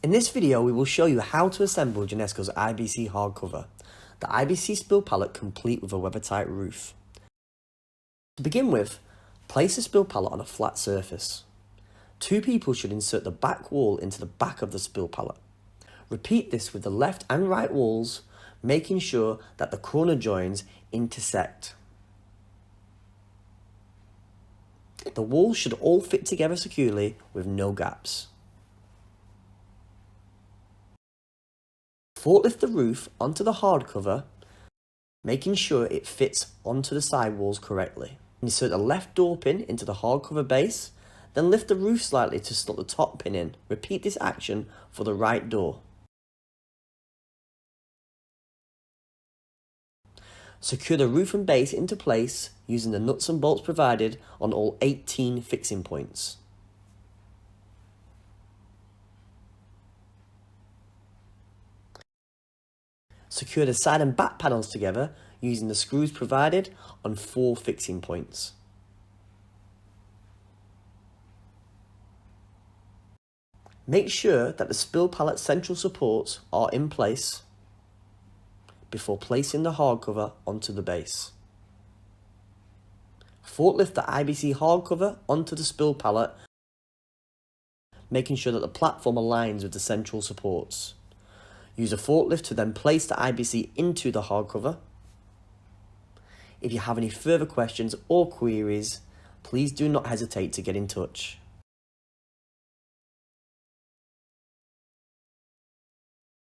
In this video, we will show you how to assemble Jonesco's IBC hardcover, the IBC spill pallet complete with a weathertight roof. To begin with, place the spill pallet on a flat surface. Two people should insert the back wall into the back of the spill pallet. Repeat this with the left and right walls, making sure that the corner joins intersect. The walls should all fit together securely with no gaps. Forklift the roof onto the hardcover, making sure it fits onto the sidewalls correctly. Insert the left door pin into the hardcover base, then lift the roof slightly to slot the top pin in. Repeat this action for the right door. Secure the roof and base into place using the nuts and bolts provided on all 18 fixing points. Secure the side and back panels together using the screws provided on 4 fixing points. Make sure that the spill pallet central supports are in place before placing the hardcover onto the base. Forklift the IBC hardcover onto the spill pallet, making sure that the platform aligns with the central supports. Use a forklift to then place the IBC into the hardcover. If you have any further questions or queries, please do not hesitate to get in touch.